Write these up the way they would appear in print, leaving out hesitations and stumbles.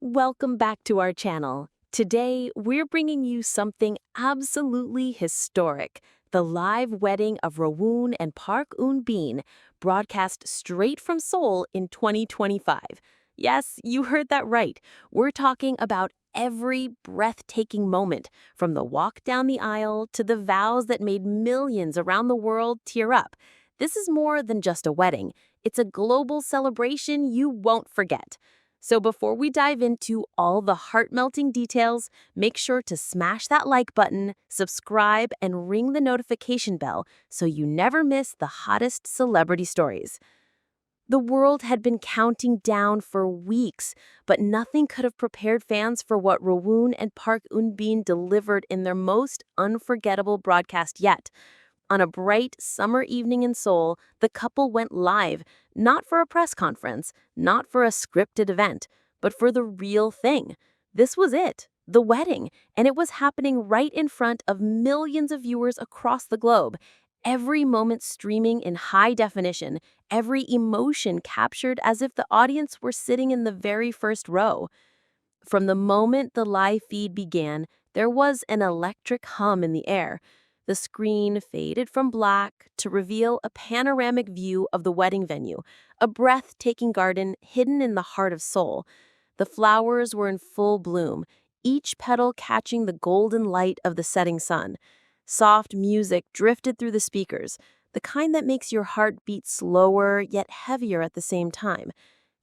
Welcome back to our channel. Today, we're bringing you something absolutely historic, the live wedding of Rowoon and Park Eun-bin, broadcast straight from Seoul in 2025. Yes, you heard that right. We're talking about every breathtaking moment, from the walk down the aisle to the vows that made millions around the world tear up. This is more than just a wedding. It's a global celebration you won't forget. So before we dive into all the heart-melting details, make sure to smash that like button, subscribe, and ring the notification bell so you never miss the hottest celebrity stories. The world had been counting down for weeks, but nothing could have prepared fans for what Rowoon and Park Eun-bin delivered in their most unforgettable broadcast yet. On a bright summer evening in Seoul, the couple went live, not for a press conference, not for a scripted event, but for the real thing. This was it, the wedding, and it was happening right in front of millions of viewers across the globe. Every moment streaming in high definition, every emotion captured as if the audience were sitting in the very first row. From the moment the live feed began, there was an electric hum in the air. The screen faded from black to reveal a panoramic view of the wedding venue, a breathtaking garden hidden in the heart of Seoul. The flowers were in full bloom, each petal catching the golden light of the setting sun. Soft music drifted through the speakers, the kind that makes your heart beat slower yet heavier at the same time.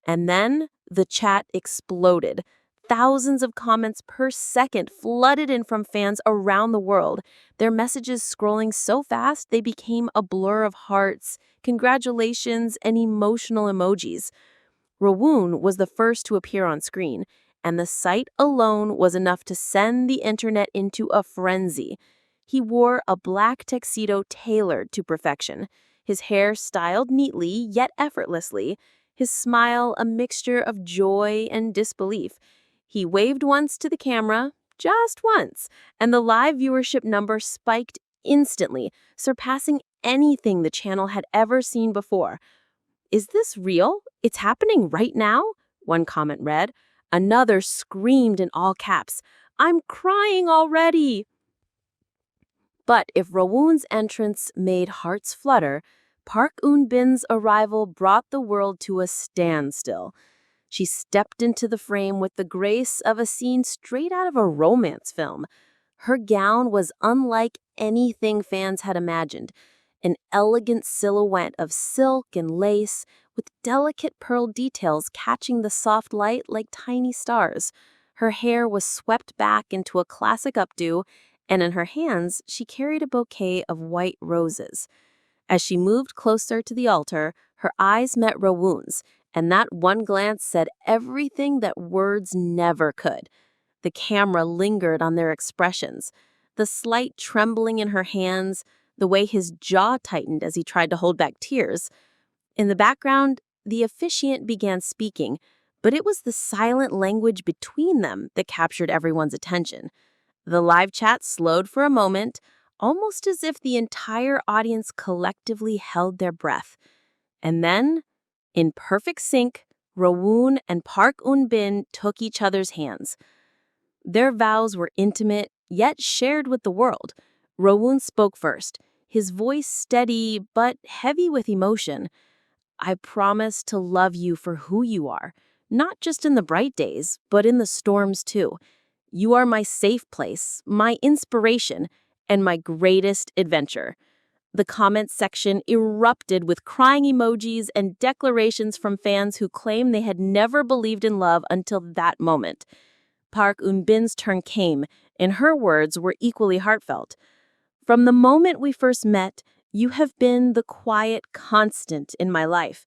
And then the chat exploded. Thousands of comments per second flooded in from fans around the world, their messages scrolling so fast they became a blur of hearts, congratulations, and emotional emojis. Rowoon was the first to appear on screen, and the sight alone was enough to send the internet into a frenzy. He wore a black tuxedo tailored to perfection, his hair styled neatly yet effortlessly, his smile a mixture of joy and disbelief. He waved once to the camera, just once, and the live viewership number spiked instantly, surpassing anything the channel had ever seen before. "Is this real? It's happening right now?" one comment read. Another screamed in all caps, "I'm crying already!" But if Rowoon's entrance made hearts flutter, Park Eun-bin's arrival brought the world to a standstill. She stepped into the frame with the grace of a scene straight out of a romance film. Her gown was unlike anything fans had imagined, an elegant silhouette of silk and lace, with delicate pearl details catching the soft light like tiny stars. Her hair was swept back into a classic updo, and in her hands she carried a bouquet of white roses. As she moved closer to the altar, her eyes met Rowoon's, and that one glance said everything that words never could. The camera lingered on their expressions, the slight trembling in her hands, the way his jaw tightened as he tried to hold back tears. In the background, the officiant began speaking, but it was the silent language between them that captured everyone's attention. The live chat slowed for a moment, almost as if the entire audience collectively held their breath. And then, in perfect sync, Rowoon and Park Eun-bin took each other's hands. Their vows were intimate, yet shared with the world. Rowoon spoke first, his voice steady but heavy with emotion. "I promise to love you for who you are, not just in the bright days, but in the storms too. You are my safe place, my inspiration, and my greatest adventure." The comments section erupted with crying emojis and declarations from fans who claimed they had never believed in love until that moment. Park Eun-bin's turn came, and her words were equally heartfelt. "From the moment we first met, you have been the quiet constant in my life.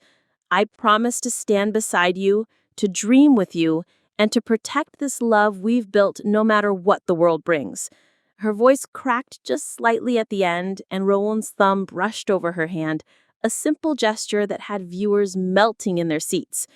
I promise to stand beside you, to dream with you, and to protect this love we've built no matter what the world brings." Her voice cracked just slightly at the end, and Rowoon's thumb brushed over her hand, a simple gesture that had viewers melting in their seats.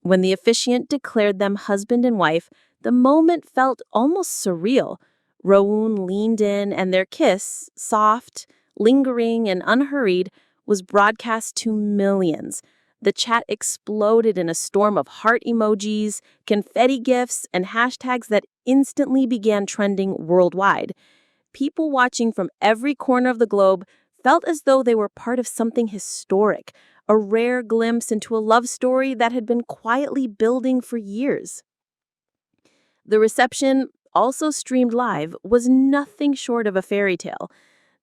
When the officiant declared them husband and wife, the moment felt almost surreal. Rowoon leaned in, and their kiss, soft, lingering, and unhurried, was broadcast to millions. The chat exploded in a storm of heart emojis, confetti gifs, and hashtags that instantly began trending worldwide. People watching from every corner of the globe felt as though they were part of something historic, a rare glimpse into a love story that had been quietly building for years. The reception, also streamed live, was nothing short of a fairy tale.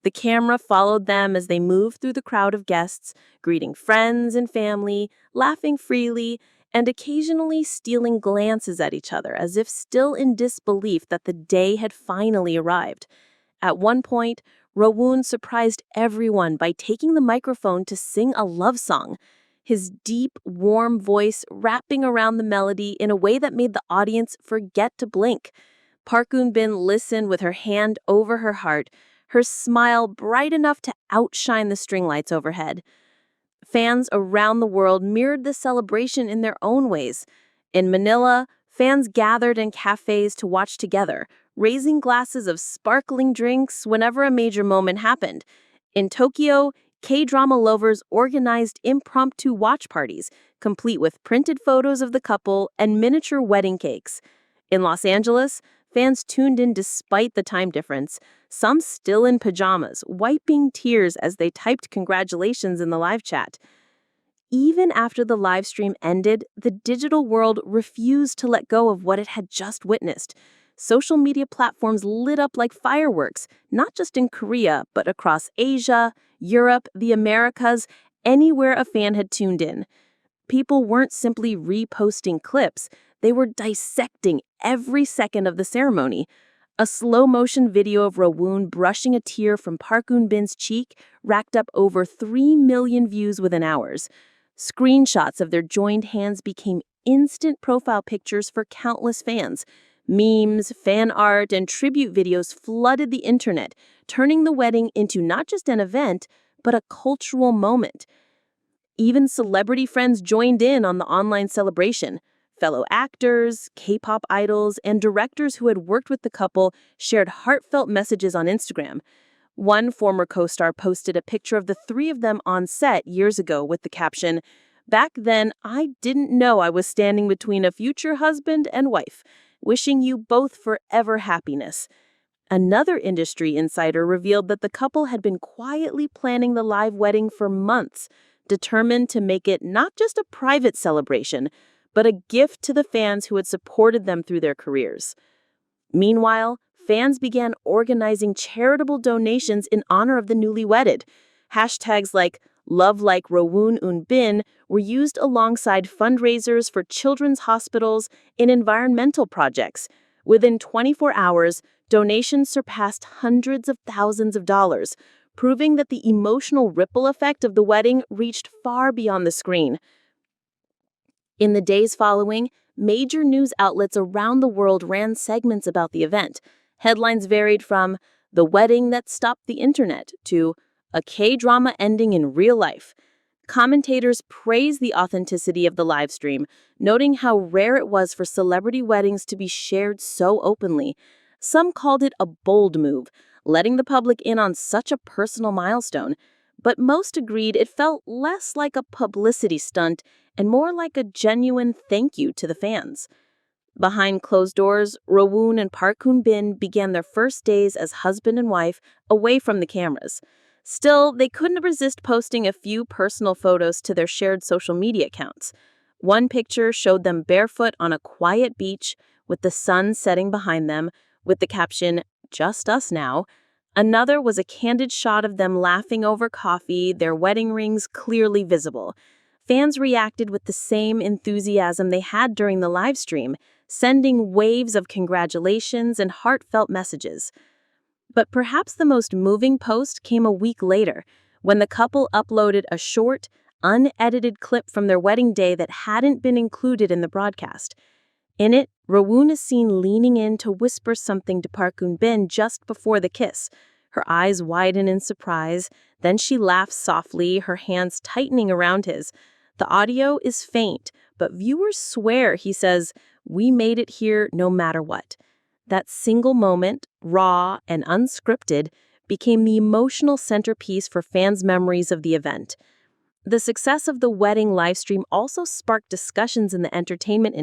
The camera followed them as they moved through the crowd of guests, greeting friends and family, laughing freely, and occasionally stealing glances at each other as if still in disbelief that the day had finally arrived. At one point, Rowoon surprised everyone by taking the microphone to sing a love song, his deep, warm voice wrapping around the melody in a way that made the audience forget to blink. Park Eun-bin listened with her hand over her heart, her smile bright enough to outshine the string lights overhead. Fans around the world mirrored the celebration in their own ways. In Manila, fans gathered in cafes to watch together, raising glasses of sparkling drinks whenever a major moment happened. In Tokyo, K-drama lovers organized impromptu watch parties, complete with printed photos of the couple and miniature wedding cakes. In Los Angeles, fans tuned in despite the time difference, some still in pajamas, wiping tears as they typed congratulations in the live chat. Even after the live stream ended, the digital world refused to let go of what it had just witnessed. Social media platforms lit up like fireworks, not just in Korea, but across Asia, Europe, the Americas, anywhere a fan had tuned in. People weren't simply reposting clips, they were dissecting every second of the ceremony. A slow-motion video of Rowoon brushing a tear from Park Eun-bin's cheek racked up over 3 million views within hours. Screenshots of their joined hands became instant profile pictures for countless fans. Memes, fan art, and tribute videos flooded the internet, turning the wedding into not just an event, but a cultural moment. Even celebrity friends joined in on the online celebration. Fellow actors, K-pop idols, and directors who had worked with the couple shared heartfelt messages on Instagram. One former co-star posted a picture of the three of them on set years ago with the caption, "Back then, I didn't know I was standing between a future husband and wife. Wishing you both forever happiness." Another industry insider revealed that the couple had been quietly planning the live wedding for months, determined to make it not just a private celebration, but a gift to the fans who had supported them through their careers. Meanwhile, fans began organizing charitable donations in honor of the newly wedded. Hashtags like Love Like Rowoon Eun-bin were used alongside fundraisers for children's hospitals and environmental projects. Within 24 hours, donations surpassed hundreds of thousands of dollars, proving that the emotional ripple effect of the wedding reached far beyond the screen. In the days following, major news outlets around the world ran segments about the event. Headlines varied from "The Wedding That Stopped the Internet" to "A K-drama Ending in Real Life." Commentators praised the authenticity of the live stream, noting how rare it was for celebrity weddings to be shared so openly. Some called it a bold move, letting the public in on such a personal milestone. But most agreed it felt less like a publicity stunt and more like a genuine thank you to the fans. Behind closed doors, Rowoon and Park Eun-bin began their first days as husband and wife away from the cameras. Still, they couldn't resist posting a few personal photos to their shared social media accounts. One picture showed them barefoot on a quiet beach with the sun setting behind them, with the caption, "Just us now." Another was a candid shot of them laughing over coffee, their wedding rings clearly visible. Fans reacted with the same enthusiasm they had during the live stream, sending waves of congratulations and heartfelt messages. But perhaps the most moving post came a week later, when the couple uploaded a short, unedited clip from their wedding day that hadn't been included in the broadcast. In it, Rowoon is seen leaning in to whisper something to Park Eun-bin just before the kiss. Her eyes widen in surprise, then she laughs softly, her hands tightening around his. The audio is faint, but viewers swear he says, "We made it here no matter what." That single moment, raw and unscripted, became the emotional centerpiece for fans' memories of the event. The success of the wedding livestream also sparked discussions in the entertainment